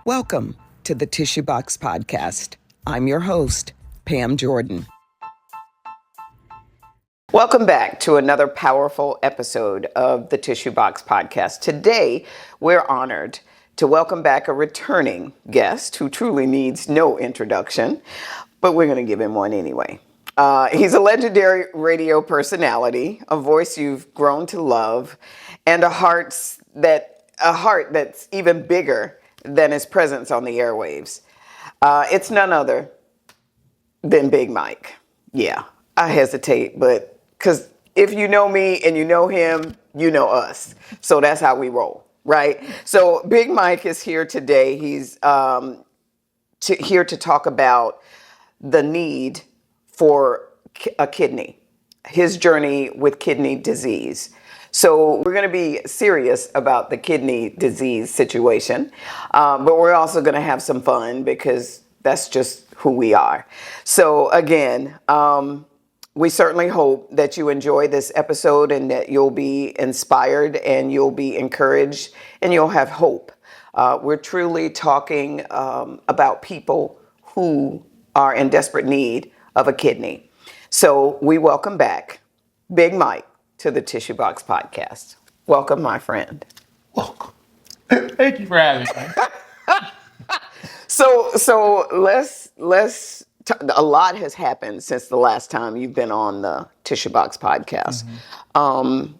Welcome to the Tissue Box Podcast. I'm your host, Pam Jordan. Welcome back to another powerful episode of the Tissue Box Podcast. Today, we're honored to welcome back a returning guest who truly needs no introduction, but we're going to give him one anyway. He's a legendary radio personality, a voice you've grown to love, and a heart that's even bigger than his presence on the airwaves. It's none other than Big Mike. Yeah, I hesitate, but because if you know me and you know him, you know us. So that's how we roll, right? So Big Mike is here today. He's here to talk about the need for a kidney, his journey with kidney disease. So we're going to be serious about the kidney disease situation, but we're also going to have some fun because that's just who we are. So again, we certainly hope that you enjoy this episode and that you'll be inspired and you'll be encouraged and you'll have hope. We're truly talking about people who are in desperate need of a kidney. So we welcome back Big Mike to the Tissue Box Podcast. Welcome, my friend. Welcome. Thank you for having me. So let's a lot has happened since the last time you've been on the Tissue Box Podcast. Mm-hmm.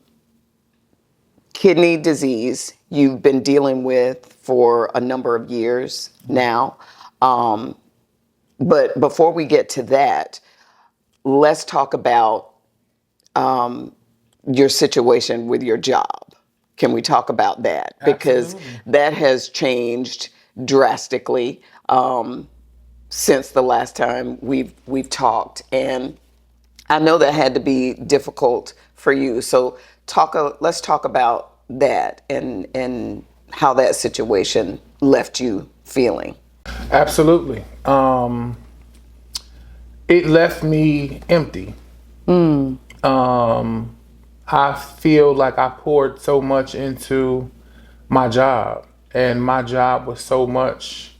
Kidney disease you've been dealing with for a number of years now. But before we get to that, let's talk about your situation with your job. Can we talk about that? Because that has changed drastically since the last time we've talked, and I know that had to be difficult for you. So let's talk about that and how that situation left you feeling. Absolutely. It left me empty. I feel like I poured so much into my job, and my job was so much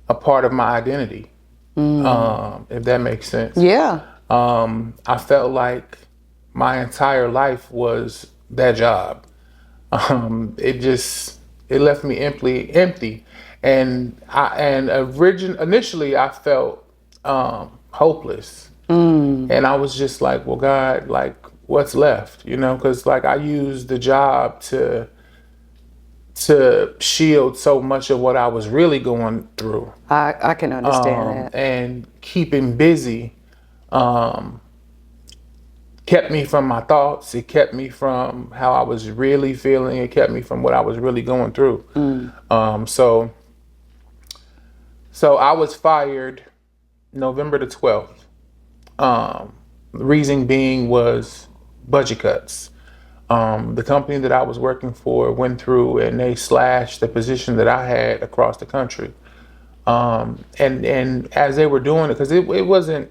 a part of my identity, if that makes sense. Yeah. I felt like my entire life was that job. It left me empty. And initially I felt hopeless. And I was just like, well, God, like, what's left? You know, because like I used the job to shield so much of what I was really going through. I can understand that. And keeping busy kept me from my thoughts. It kept me from how I was really feeling. It kept me from what I was really going through. So I was fired November the 12th. The reason being was budget cuts. The company that I was working for went through and they slashed the position that I had across the country. And as they were doing it, because it wasn't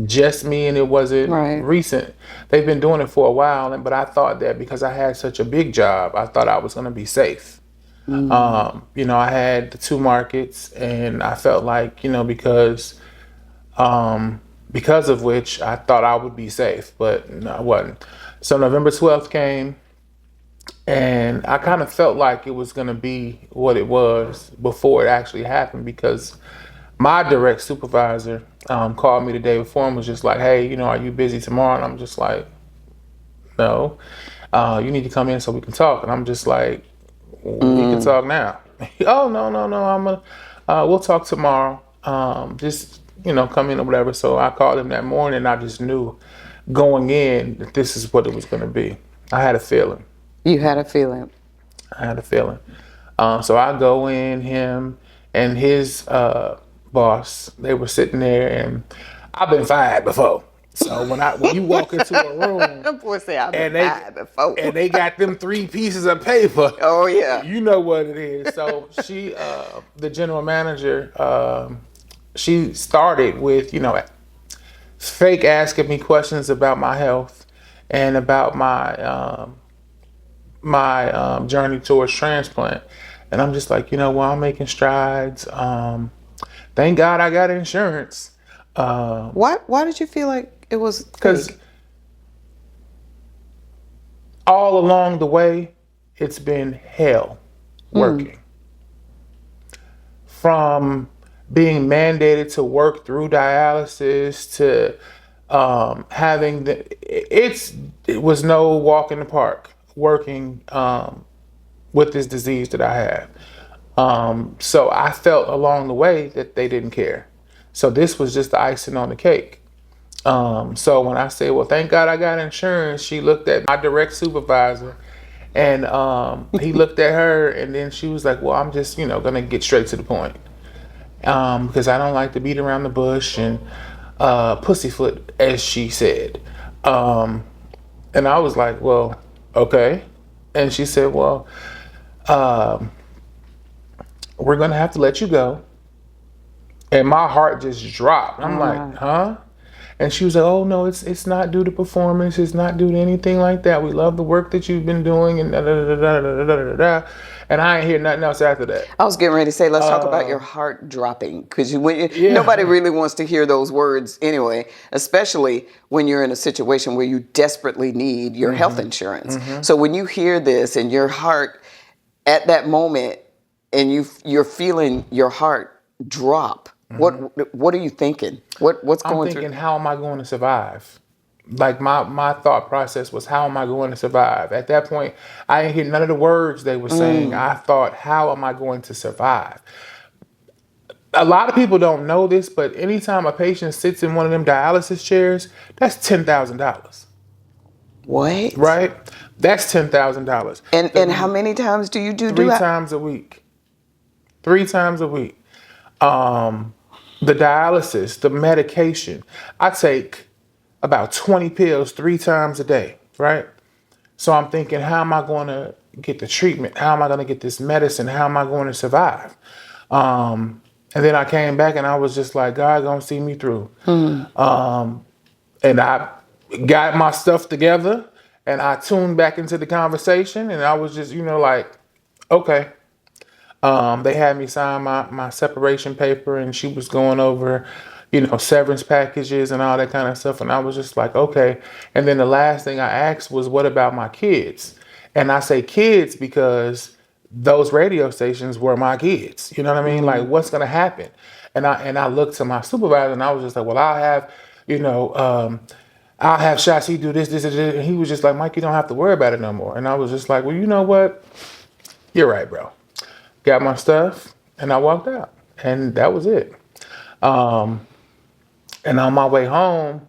just me and it wasn't recent. They've been doing it for a while, but I thought that because I had such a big job, I thought I was going to be safe. You know, I had the two markets, and I felt like, you know, because of which I thought I would be safe, but no, I wasn't. So November 12th came, and I kind of felt like it was going to be what it was before it actually happened, because my direct supervisor called me the day before and was just like, hey, you know, are you busy tomorrow? And I'm just like, no, you need to come in so we can talk. And I'm just like, we can talk now. Oh, no, we'll talk tomorrow. Just, you know, come in or whatever. So I called him that morning, and I just knew going in that this is what it was going to be. I had a feeling. You had a feeling? I had a feeling. So I go in, him and his boss, they were sitting there, and I've been fired before. So when you walk into a room and they got them 3 pieces of paper. Oh yeah. You know what it is. So she, the general manager, she started with, you know, fake asking me questions about my health and about my journey towards transplant. And I'm just like, well, I'm making strides. Thank God I got insurance. Why did you feel like it was Because fake? all along the way, it's been hell working. From being mandated to work through dialysis to having it was no walk in the park working with this disease that I have. So I felt along the way that they didn't care. So this was just the icing on the cake. So when I said, well, thank God I got insurance, she looked at my direct supervisor and he looked at her and then she was like, well, I'm just, going to get straight to the point. Because I don't like to beat around the bush and pussyfoot, as she said. And I was like, well, okay. And she said, well, we're going to have to let you go. And my heart just dropped. I'm like, huh? And she was like, oh, no, it's not due to performance. It's not due to anything like that. We love the work that you've been doing and da da da da da da da da. And I ain't hear nothing else after that. I was getting ready to say, let's talk about your heart dropping, because Yeah. nobody really wants to hear those words anyway, especially when you're in a situation where you desperately need your health insurance. So when you hear this and your heart at that moment and you're feeling your heart drop, what are you thinking? What's I'm going thinking, through? how am I going to survive? Like my thought process was, how am I going to survive? At that point, I didn't hear none of the words they were saying. I thought, how am I going to survive? A lot of people don't know this, but anytime a patient sits in one of them dialysis chairs, that's $10,000, What? right? That's $10,000. And how many times do you do Three that? times a week. 3 times a week. The dialysis, the medication. I take about 20 pills 3 times a day, right? So I'm thinking, how am I going to get the treatment? How am I going to get this medicine? How am I going to survive? And then I came back and I was just like, God gonna see me through. And I got my stuff together and I tuned back into the conversation and I was just, like, okay. They had me sign my separation paper and she was going over, severance packages and all that kind of stuff. And I was just like, okay. And then the last thing I asked was, what about my kids? And I say kids because those radio stations were my kids. You know what I mean? Like, what's going to happen? And I looked to my supervisor and I was just like, well, I'll have Shashi do this, this, and this. And he was just like, Mike, you don't have to worry about it no more. And I was just like, well, you know what? You're right, bro. Got my stuff and I walked out and that was it. And on my way home,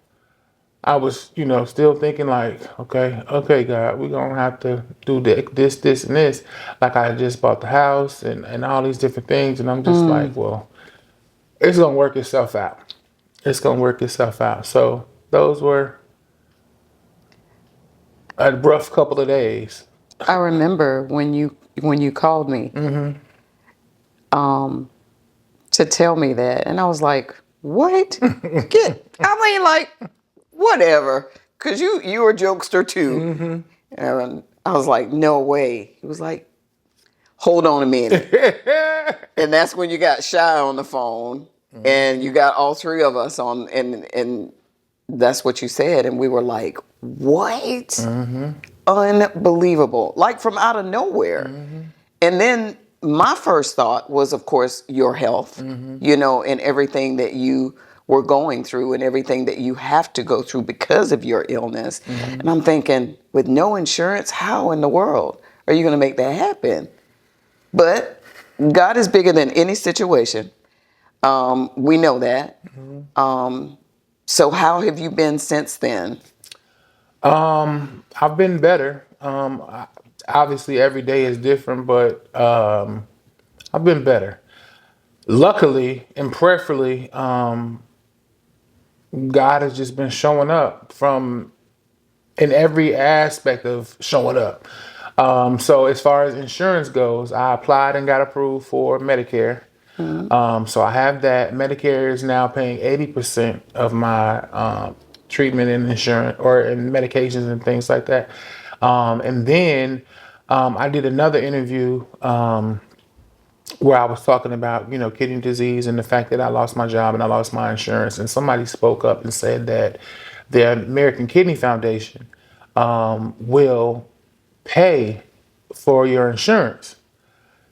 I was, still thinking like, okay, God, we're going to have to do this, and this. Like I just bought the house and all these different things. And I'm just like, well, it's going to work itself out. It's going to work itself out. So those were a rough couple of days. I remember when you called me to tell me that, and I was like, "What? Whatever." Because you're a jokester too, and I was like, "No way." He was like, "Hold on a minute," and that's when you got Shy on the phone, and you got all three of us on, and that's what you said, and we were like, "What?" Unbelievable, like from out of nowhere. And then my first thought was, of course, your health, and everything that you were going through and everything that you have to go through because of your illness. And I'm thinking, with no insurance, how in the world are you going to make that happen? But God is bigger than any situation. We know that. So how have you been since then? I've been better. Obviously, every day is different, but I've been better. Luckily and prayerfully, God has just been showing up in every aspect of showing up. So as far as insurance goes, I applied and got approved for Medicare. So I have that. Medicare is now paying 80% of my treatment and insurance or in medications and things like that. And then I did another interview where I was talking about, kidney disease and the fact that I lost my job and I lost my insurance. And somebody spoke up and said that the American Kidney Foundation will pay for your insurance.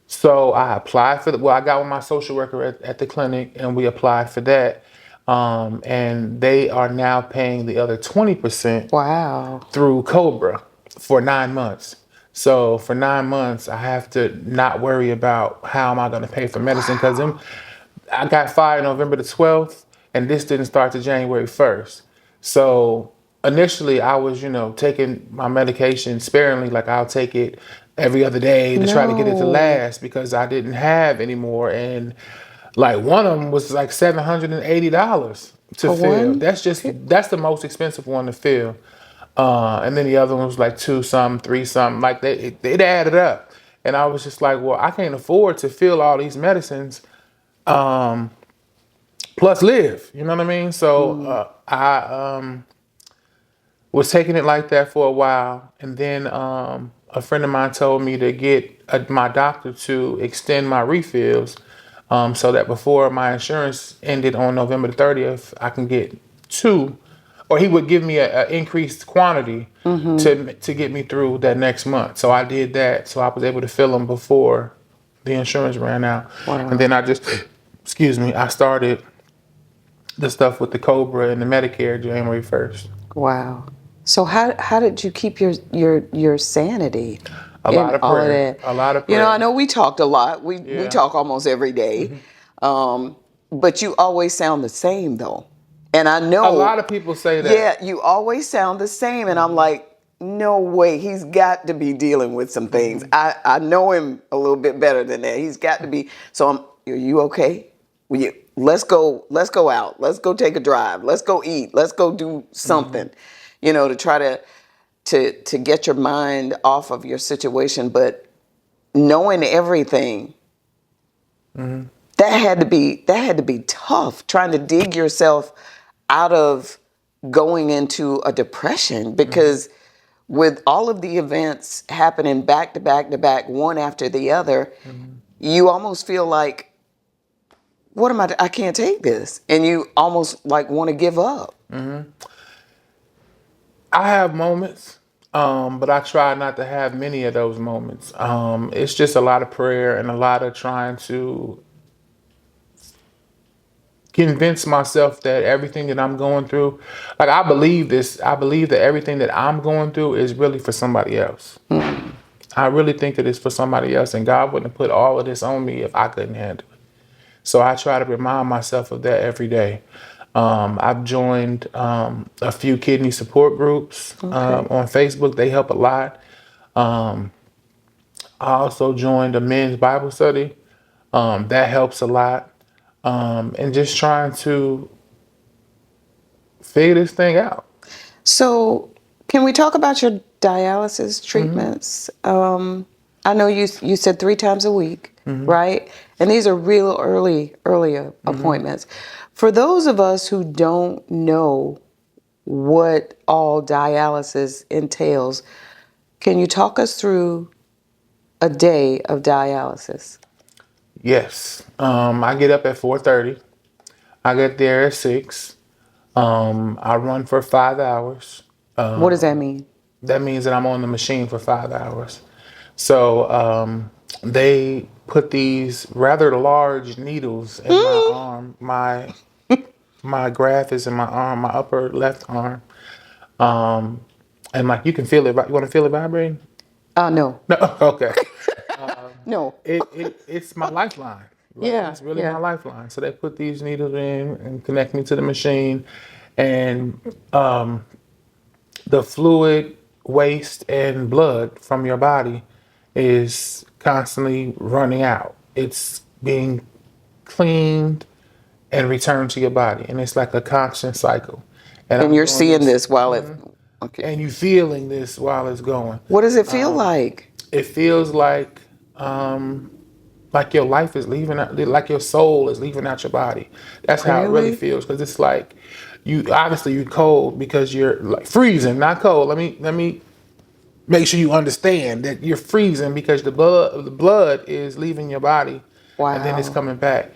So I applied for I got with my social worker at the clinic and we applied for that. And they are now paying the other 20% Wow. through Cobra for 9 months. So for 9 months, I have to not worry about how am I going to pay for medicine because I got fired November the 12th and this didn't start to January 1st. So initially I was, taking my medication sparingly, like I'll take it every other day to try to get it to last because I didn't have any more. And like one of them was like $780 to fill. That's the most expensive one to fill. And then the other one was like 2 something, 3 something, like it added up. And I was just like, well, I can't afford to fill all these medicines, plus live, you know what I mean? So, I was taking it like that for a while. And then, a friend of mine told me to get my doctor to extend my refills, so that before my insurance ended on November the 30th, I can get 2. Or he would give me an increased quantity to get me through that next month. So I did that. So I was able to fill them before the insurance ran out. Wow. And then I started the stuff with the Cobra and the Medicare January 1st. Wow. So how did you keep your sanity? A lot of prayer. A lot of prayer. I know we talked a lot. We talk almost every day. But you always sound the same though. And I know a lot of people say that. Yeah, you always sound the same. And I'm like, no way. He's got to be dealing with some things. I know him a little bit better than that. He's got to be. So are you okay? Let's go out. Let's go take a drive. Let's go eat. Let's go do something, to try to get your mind off of your situation. But knowing everything, that had to be tough, trying to dig yourself out of going into a depression, because with all of the events happening back to back to back, one after the other, you almost feel like, what am I can't take this. And you almost like want to give up. I have moments, but I try not to have many of those moments. It's just a lot of prayer and a lot of trying to convince myself that everything that I'm going through, like I believe that everything that I'm going through is really for somebody else. I really think that it's for somebody else, and God wouldn't have put all of this on me if I couldn't handle it. So I try to remind myself of that every day. I've joined a few kidney support groups on Facebook. They help a lot. I also joined a men's Bible study. That helps a lot. And just trying to figure this thing out. So can we talk about your dialysis treatments? I know you said 3 times a week, right? And these are real early appointments. For those of us who don't know what all dialysis entails, can you talk us through a day of dialysis? Yes. I get up at 4:30. I get there at 6. I run for 5 hours. What does that mean? That means that I'm on the machine for 5 hours. So they put these rather large needles in my arm. My graph is in my arm, my upper left arm. And like you can feel it. You want to feel it vibrating? No. No. Okay. No. It's my lifeline. Right? Yeah. It's really my lifeline. So they put these needles in and connect me to the machine, and the fluid, waste, and blood from your body is constantly running out. It's being cleaned and returned to your body, and it's like a constant cycle. And you're seeing this while it. Okay. And you feeling this while it's going. What does it feel like? It feels like your life is leaving out, like your soul is leaving out your body. That's how it really feels, because it's like you're cold because you're like freezing, not cold. Let me make sure you understand that you're freezing because the blood is leaving your body and then it's Wow. coming back.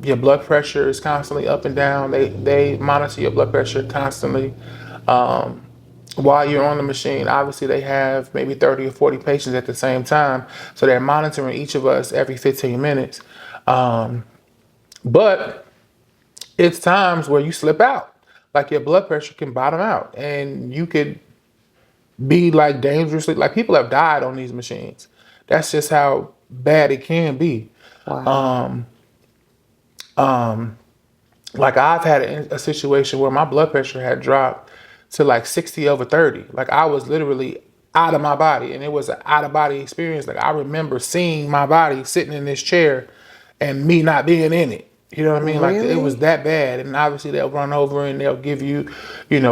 Your blood pressure is constantly up and down. They monitor your blood pressure constantly. While you're on the machine, obviously they have maybe 30 or 40 patients at the same time. So they're monitoring each of us every 15 minutes. But it's times where you slip out. Like your blood pressure can bottom out and you could be like dangerously, like people have died on these machines. That's just how bad it can be. Wow. Like I've had a situation where my blood pressure had dropped to like 60 over 30. Like I was literally out of my body, and it was an out of body experience. Like I remember seeing my body sitting in this chair and me not being in it. You know what I mean? Like it was Really? that bad. And obviously they'll run over and they'll give you,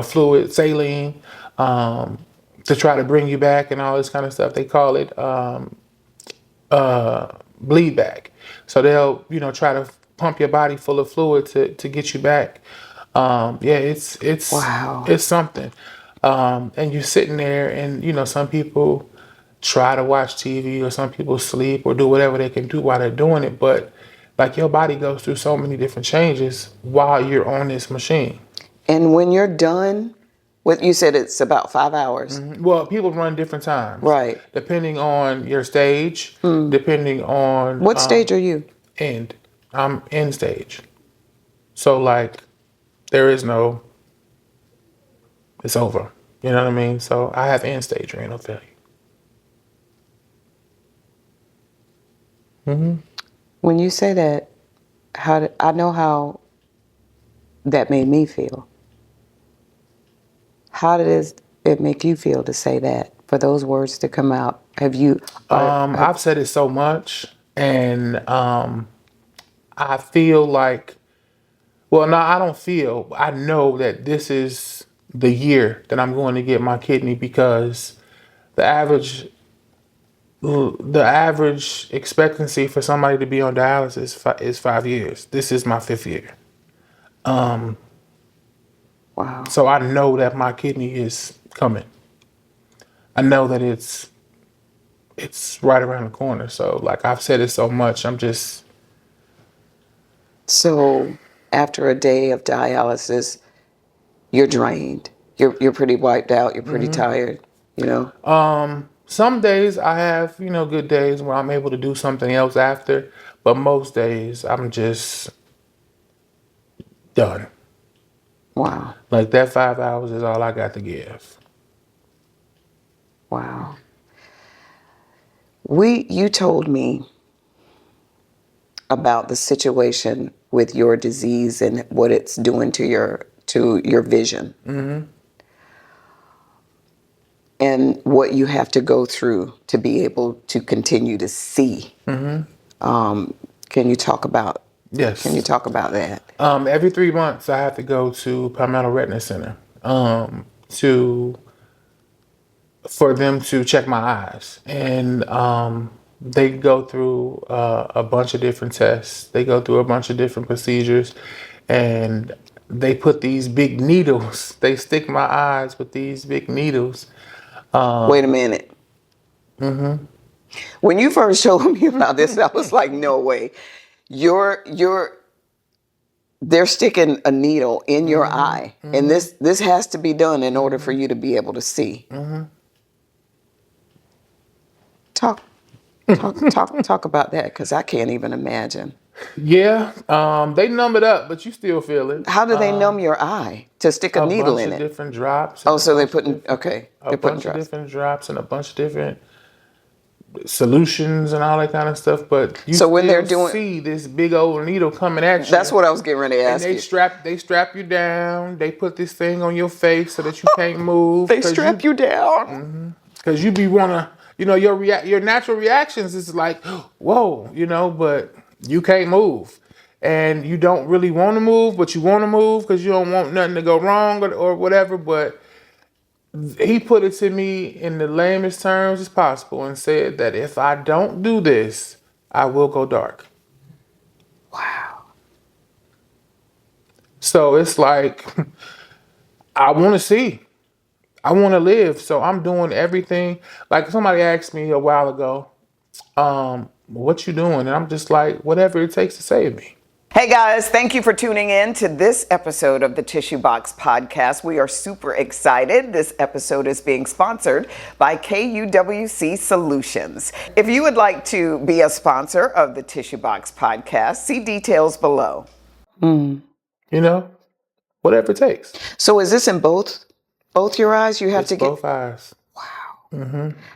fluid, saline, to try to bring you back and all this kind of stuff. They call it bleed back. So they'll, try to pump your body full of fluid to get you back. Yeah, Wow. it's something. And you're sitting there and, some people try to watch TV or some people sleep or do whatever they can do while they're doing it. But like your body goes through so many different changes while you're on this machine. And when you're done, what you said it's about 5 hours. Well, people run different times, Right. depending on your stage, depending on What stage are you? end. I'm end stage. So like there is no, it's over. You know what I mean? So I have end stage renal failure. When you say that, I know how that made me feel. How did it make you feel to say that? For those words to come out, have you? I've said it so much, and I feel like, well, no, I don't feel. I know that this is the year that I'm going to get my kidney because the average expectancy for somebody to be on dialysis is 5 years. This is my 5th year. Wow. So I know that my kidney is coming. I know that it's right around the corner. So like I've said it so much, I'm just. So after a day of dialysis, you're drained. You're pretty wiped out. You're pretty tired. Some days I have, good days where I'm able to do something else after, but most days I'm just done. Wow. Like that 5 hours is all I got to give. Wow. You told me about the situation with your disease and what it's doing to your vision. And what you have to go through to be able to continue to see. Can you talk about? Yes. Can you talk about that? Every 3 months I have to go to Palmetto Retina Center for them to check my eyes, and they go through a bunch of different tests. They go through a bunch of different procedures, and they put these big needles. They stick my eyes with these big needles. Wait a minute. When you first showed me about this, I was like, no way. They're sticking a needle in your eye, and this has to be done in order for you to be able to see. Talk about that, because I can't even imagine. Yeah, they numb it up, but you still feel it. How do they numb your eye to stick a needle in A bunch of it? different drops. Oh, so they're putting they're A putting bunch of drops. different drops and a bunch of different solutions and all that kind of stuff. But you So when still they're doing, see this big old needle coming at you. that's what I was getting ready to And ask you. they strap you down. They put this thing on your face so that you can't move. They strap you down. Because you be wanna, your natural reactions is like, whoa, but you can't move. And you don't really want to move, but you want to move because you don't want nothing to go wrong or whatever. But he put it to me in the lamest terms as possible and said that if I don't do this, I will go dark. Wow. So it's like, I want to see. I want to live. So I'm doing everything. Like somebody asked me a while ago, what you doing? And I'm just like, whatever it takes to save me. Hey guys, thank you for tuning in to this episode of the Tissue Box Podcast. We are super excited. This episode is being sponsored by KUWC Solutions. If you would like to be a sponsor of the Tissue Box Podcast, see details below. You know, whatever it takes. So is this in both your eyes? You have It's to get both eyes.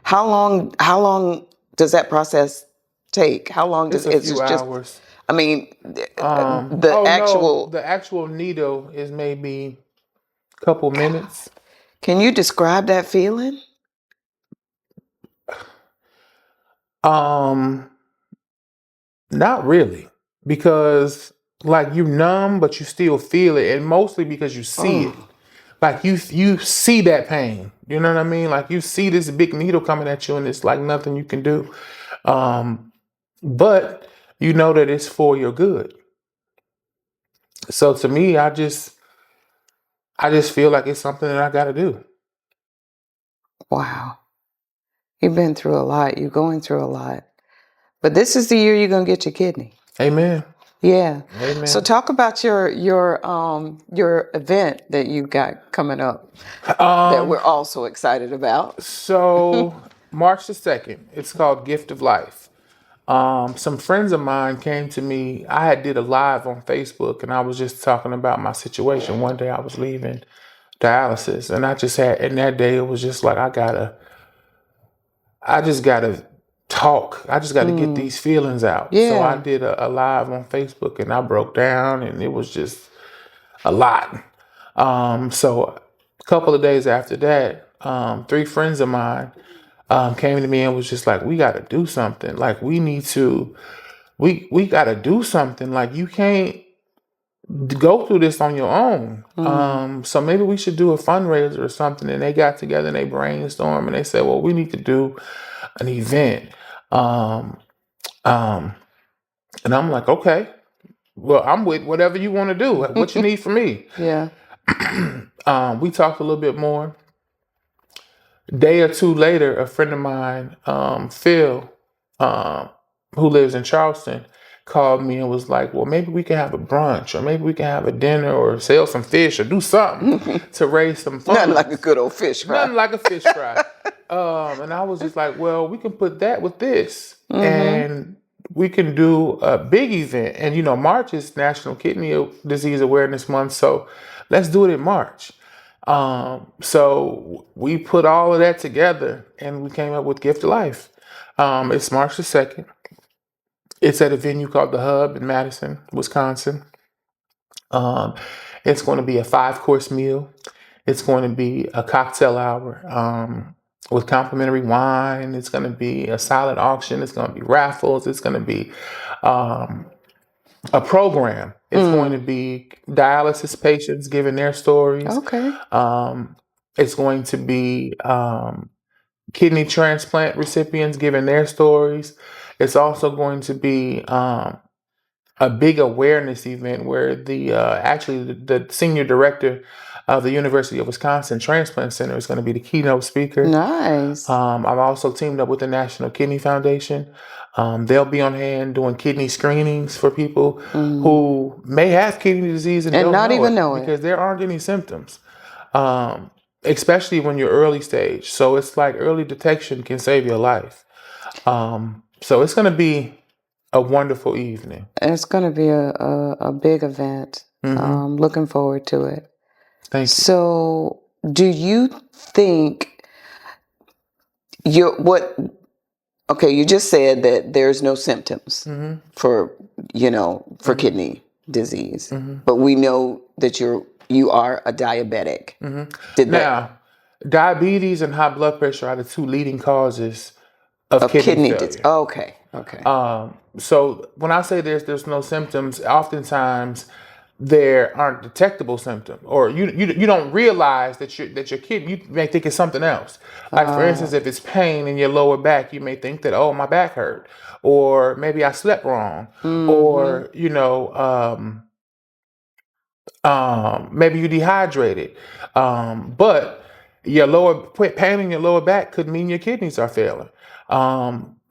How long does that process take? How long does It's a few just hours. I mean, The actual needle is maybe a couple minutes. Can you describe that feeling? Not really, because like you numb, but you still feel it, and mostly because you see it. Like you see that pain. You know what I mean? Like you see this big needle coming at you, and it's like nothing you can do. But you know that it's for your good. So to me, I just feel like it's something that I got to do. Wow. You've been through a lot. You're going through a lot. But this is the year you're going to get your kidney. Amen. Yeah. Amen. So talk about your event that you got coming up that we're also excited about. So March the 2nd, it's called Gift of Life. Some friends of mine came to me. I had did a live on Facebook, and I was just talking about my situation. One day I was leaving dialysis, and and that day it was just like, I just gotta talk. I just gotta get these feelings out. Yeah. So I did a live on Facebook, and I broke down, and it was just a lot. So a couple of days after that, 3 friends of mine came to me and was just like, we got to do something. Like we got to do something. Like you can't go through this on your own. So maybe we should do a fundraiser or something. And they got together and they brainstormed and they said, well, we need to do an event. And I'm like, okay, well, I'm with whatever you want to do. What you need from me. Yeah. We talked a little bit more. A day or two later, a friend of mine, Phil, who lives in Charleston, called me and was like, well, maybe we can have a brunch, or maybe we can have a dinner, or sell some fish, or do something to raise some funds. Nothing like a good old fish fry. Nothing like a fish fry. And I was just like, well, we can put that with this, and we can do a big event. And, March is National Kidney Disease Awareness Month, so let's do it in March. So we put all of that together and we came up with Gift of Life. It's March the 2nd. It's at a venue called The Hub in Madison, Wisconsin. It's going to be a 5-course meal. It's going to be a cocktail hour with complimentary wine. It's going to be a silent auction. It's going to be raffles. It's going to be a program. It's going to be dialysis patients giving their stories. Okay. It's going to be kidney transplant recipients giving their stories. It's also going to be a big awareness event where the senior director of the University of Wisconsin Transplant Center is going to be the keynote speaker. Nice. I've also teamed up with the National Kidney Foundation. They'll be on hand doing kidney screenings for people who may have kidney disease and don't not even know it. because there aren't any symptoms, especially when you're early stage. So it's like early detection can save your life. So it's going to be a wonderful evening. It's going to be a big event. Looking forward to it. Thank you. So do you think you just said that there's no symptoms for kidney disease, but we know that you are a diabetic. Diabetes and high blood pressure are the 2 leading causes of kidney failure. disease. Okay. So when I say there's no symptoms, oftentimes there aren't detectable symptoms, or you don't realize that your kidney, you may think it's something else. Like for instance, if it's pain in your lower back, you may think that, oh, my back hurt, or maybe I slept wrong, or maybe you dehydrated. But pain in your lower back could mean your kidneys are failing.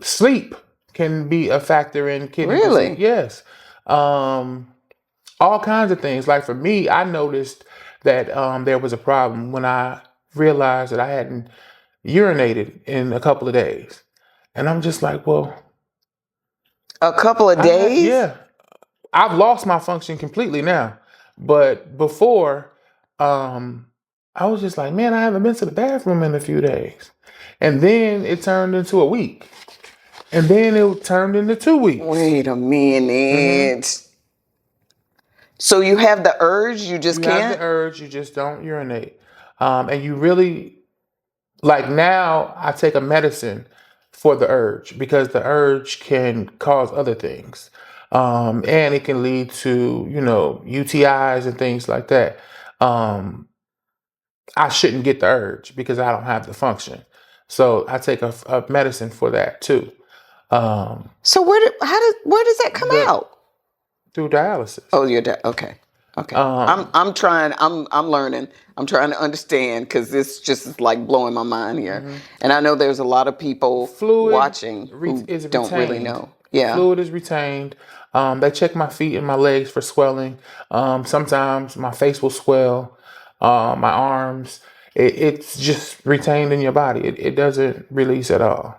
Sleep can be a factor in kidney Really? disease. Yes. All kinds of things. Like for me, I noticed that there was a problem when I realized that I hadn't urinated in a couple of days. And I'm just like, well, A couple of days? yeah, I've lost my function completely now. But before, um, I was just like, man, I haven't been to the bathroom in a few days. And then it turned into a week. And then it turned into 2 weeks. Wait a minute. So you have the urge, you just You have the can't? urge, you just don't urinate. And you really, like now, I take a medicine for the urge because the urge can cause other things. And it can lead to, UTIs and things like that. I shouldn't get the urge because I don't have the function. So I take a medicine for that too. So where does that come The out? through dialysis. Oh, okay. Okay. I'm learning. I'm trying to understand because this just is like blowing my mind here. And I know there's a lot of people watching who is don't really retained. know. Yeah. Fluid is retained. They check my feet and my legs for swelling. Sometimes my face will swell. My arms. It's just retained in your body. It doesn't release at all.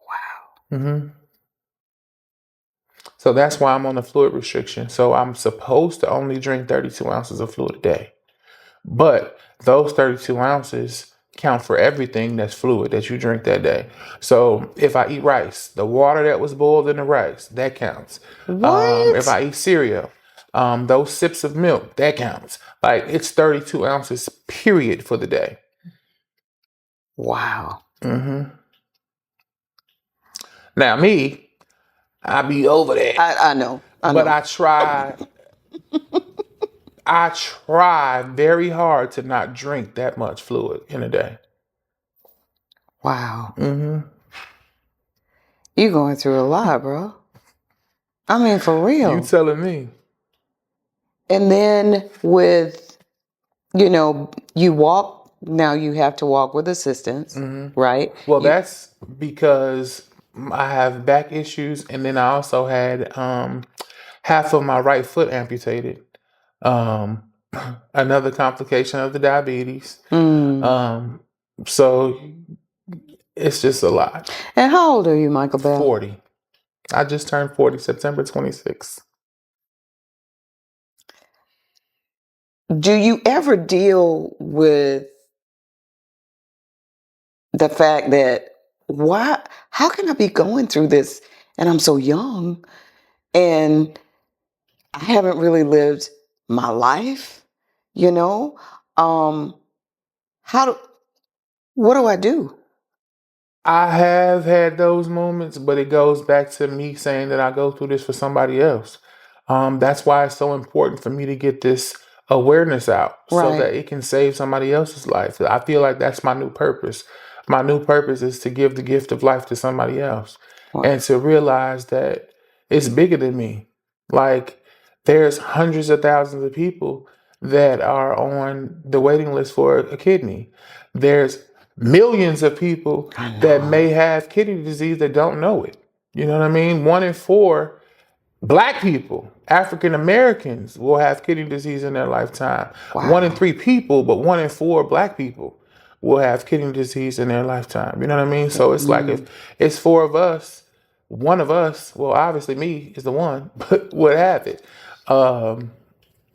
Wow. hmm So that's why I'm on the fluid restriction. So I'm supposed to only drink 32 ounces of fluid a day. But those 32 ounces count for everything that's fluid that you drink that day. So if I eat rice, the water that was boiled in the rice, that counts. What? If I eat cereal, those sips of milk, that counts. Like it's 32 ounces, period, for the day. Wow. Now me, I be over that. I know. But I try very hard to not drink that much fluid in a day. Wow. You going through a lot, bro. I mean, for real. You telling me? And then with, you walk, now you have to walk with assistance, right? Well, that's because I have back issues, and then I also had half of my right foot amputated. Another complication of the diabetes. So it's just a lot. And how old are you, Michael Bell? 40. I just turned 40, September 26th. Do you ever deal with the fact that how can I be going through this and I'm so young and I haven't really lived my life, you know? What do I do? I have had those moments, but it goes back to me saying that I go through this for somebody else. That's why it's so important for me to get this awareness out so Right. that it can save somebody else's life. I feel like that's my new purpose. My new purpose is to give the gift of life to somebody else and to realize that it's bigger than me. Like there's hundreds of thousands of people that are on the waiting list for a kidney. There's millions of people that may have kidney disease that don't know it. You know what I mean? 1 in 4 Black people, African Americans, will have kidney disease in their lifetime. Wow. 1 in 3 people, but 1 in 4 Black people will have kidney disease in their lifetime. You know what I mean? So it's like if it's 4 of us, one of us, well, obviously me is the one, but would have it.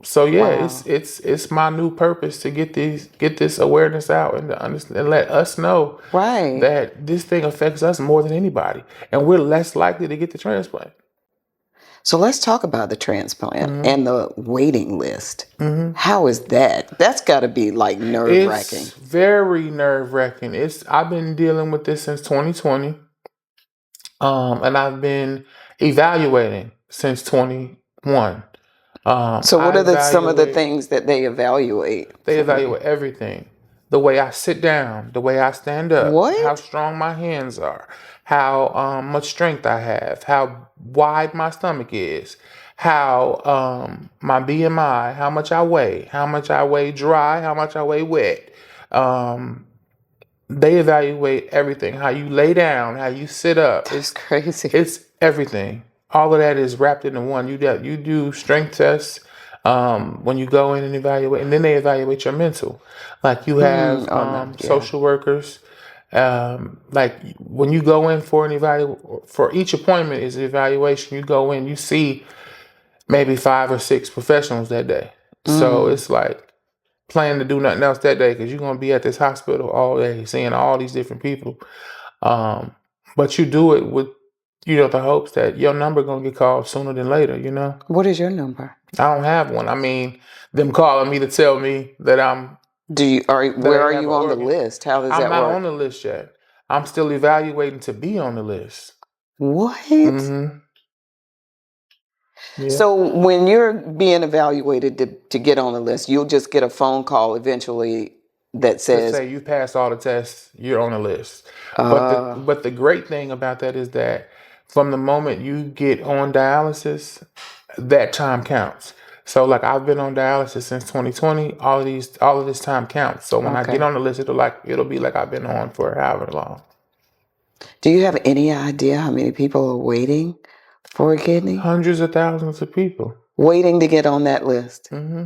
So yeah, Wow. it's my new purpose to get this awareness out and to understand and let us know Right. that this thing affects us more than anybody, and we're less likely to get the transplant. So let's talk about the transplant and the waiting list. How is that? That's got to be like nerve-wracking. It's very nerve-wracking. I've been dealing with this since 2020, and I've been evaluating since 21. So what are some of the things that they evaluate? They evaluate everything. The way I sit down, the way I stand up, What? how strong my hands are, how much strength I have, how wide my stomach is, how my BMI, how much I weigh dry, how much I weigh wet. they evaluate everything. How you lay down, how you sit up. That's crazy. It's everything. All of that is wrapped into one. You do strength tests when you go in and evaluate, and then they evaluate your mental. Like you have Oh, no. Yeah. social workers. Like when you go in for an for each appointment is an evaluation. You go in, you see maybe 5 or 6 professionals that day. So it's like planning to do nothing else that day because you're going to be at this hospital all day seeing all these different people. But you do it with, the hopes that your number going to get called sooner than later, What is your number? I don't have one. I mean, them calling me to tell me that Where are you on the list? How does I'm that not work? on the list yet. I'm still evaluating to be on the list. What? Mm-hmm. Yeah. So when you're being evaluated to get on the list, you'll just get a phone call eventually that To says, say you passed all the tests, you're on the list. But the great thing about that is that from the moment you get on dialysis, that time counts. So like I've been on dialysis since 2020. All of this time counts. So when I Okay. get on the list, it'll be like I've been on for however long. Do you have any idea how many people are waiting for a kidney? Hundreds of thousands of people Waiting to get on that list. Mm-hmm.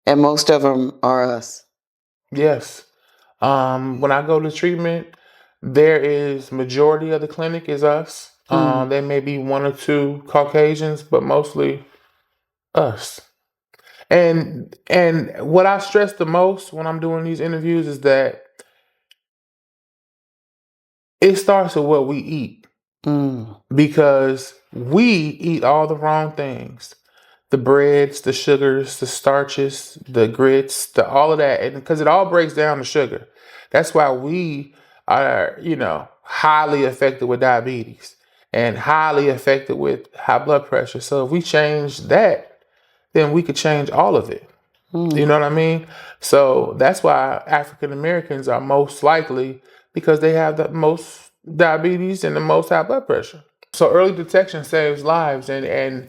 And most of them are us. Yes. When I go to treatment, there is majority of the clinic is us. There may be 1 or 2 Caucasians, but mostly us. And what I stress the most when I'm doing these interviews is that it starts with what we eat. Because we eat all the wrong things. The breads, the sugars, the starches, the grits, all of that. And because it all breaks down to sugar. That's why we are, highly affected with diabetes and highly affected with high blood pressure. So if we change that, then we could change all of it. You know what I mean? So that's why African Americans are most likely because they have the most diabetes and the most high blood pressure. So early detection saves lives, and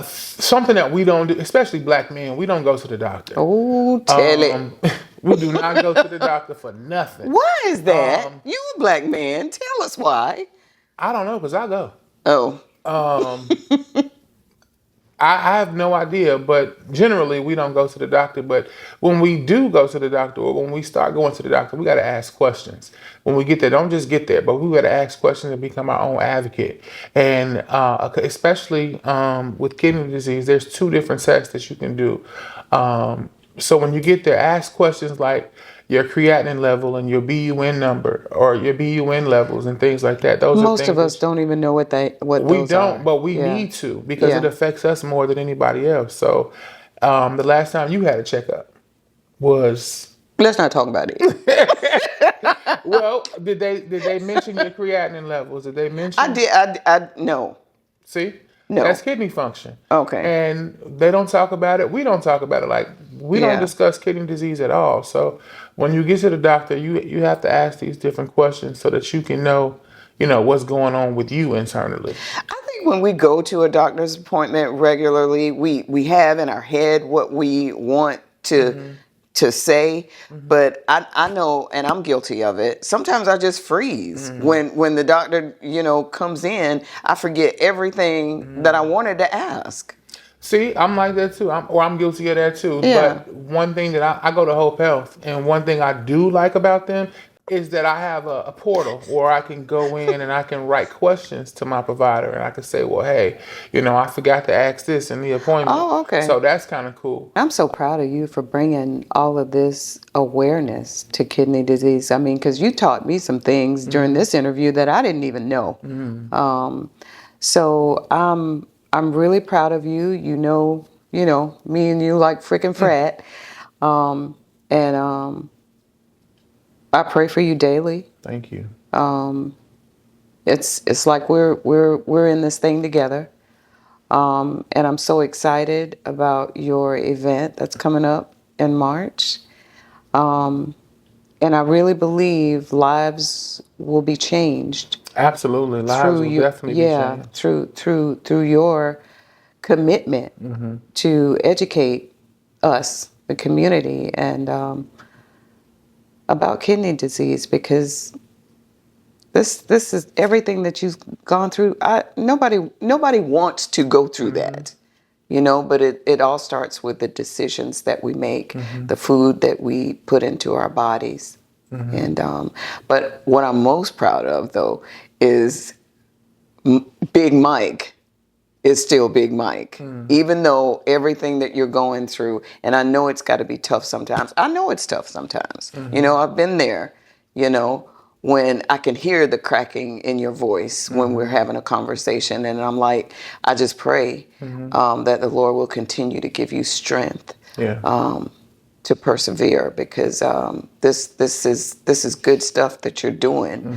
something that we don't do, especially black men, we don't go to the doctor. Oh, tell it. We do not go to the doctor for nothing. Why is that? You a black man. Tell us why. I don't know, because I go. Oh. I have no idea, but generally we don't go to the doctor. But when we do go to the doctor, or when we start going to the doctor, we got to ask questions. When we get there, don't just get there, but we got to ask questions and become our own advocate. And especially with kidney disease, there's 2 different tests that you can do. So when you get there, ask questions like your creatinine level and your BUN number or your BUN levels and things like that. Those Most are things of us don't even know what we don't, are. but we need to because it affects us more than anybody else. So the last time you had a checkup was. Let's not talk about it. Well, did they mention your creatinine levels? Did they mention? I did. No. See? No. That's kidney function. Okay. And they don't talk about it. We don't talk about it. Like we don't discuss kidney disease at all. So when you get to the doctor, you have to ask these different questions so that you can know, what's going on with you internally. I think when we go to a doctor's appointment regularly, we have in our head what we want to say, but I know, and I'm guilty of it. Sometimes I just freeze when the doctor, comes in. I forget everything that I wanted to ask. See, I'm like that too. I'm guilty of that too. Yeah. But one thing that I go to Hope Health, and one thing I do like about them is that I have a portal where I can go in and I can write questions to my provider, and I can say, well, hey, I forgot to ask this in the appointment. Oh, okay. So that's kind of cool. I'm so proud of you for bringing all of this awareness to kidney disease. I mean, because you taught me some things during this interview that I didn't even know. So I'm really proud of you. Me and you like frickin' frat. I pray for you daily. Thank you. It's like we're in this thing together. And I'm so excited about your event that's coming up in March. And I really believe lives will be changed. Absolutely. Lives will definitely be changed. Through your commitment to educate us, the community. And about kidney disease, because this is everything that you've gone through. Nobody wants to go through that, but it all starts with the decisions that we make, the food that we put into our bodies. And but what I'm most proud of, though, is Big Mike is still Big Mike. Even though everything that you're going through, and I know it's got to be tough sometimes. I know it's tough sometimes. I've been there, when I can hear the cracking in your voice when we're having a conversation. And I'm like, I just pray that the Lord will continue to give you strength to persevere, because this is good stuff that you're doing.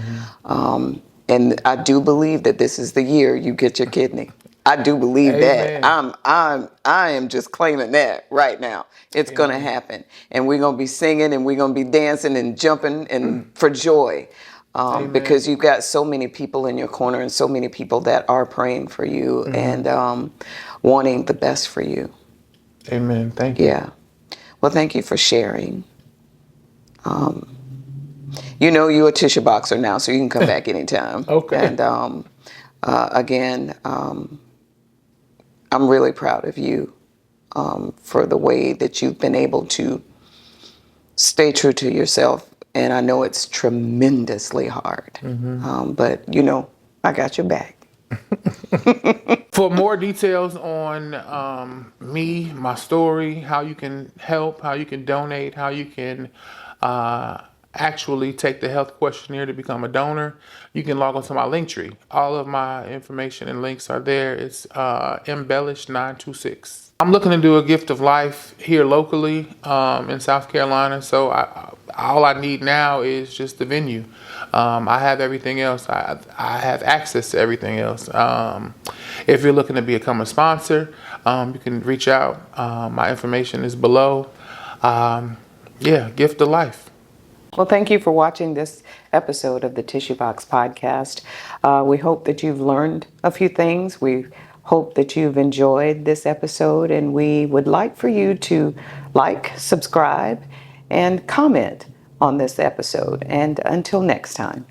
And I do believe that this is the year you get your kidney. I do believe Amen. that. I am just claiming that right now. It's going to happen. And we're going to be singing, and we're going to be dancing and jumping and for joy. Because you've got so many people in your corner, and so many people that are praying for you and wanting the best for you. Amen. Thank you. Yeah. Well, thank you for sharing. You're a tissue boxer now, so you can come back anytime. Okay. And again, I'm really proud of you for the way that you've been able to stay true to yourself. And I know it's tremendously hard. But, I got your back. For more details on me, my story, how you can help, how you can donate, how you can actually take the health questionnaire to become a donor, you can log on to my Linktree. All of my information and links are there. It's embellish926. I'm looking to do a gift of life here locally in South Carolina. So all I need now is just the venue. I have everything else. I have access to everything else. If you're looking to become a sponsor, you can reach out. My information is below. Gift of life. Well, thank you for watching this episode of the Tissue Box Podcast. We hope that you've learned a few things. We hope that you've enjoyed this episode, and we would like for you to like, subscribe, and comment on this episode. And until next time.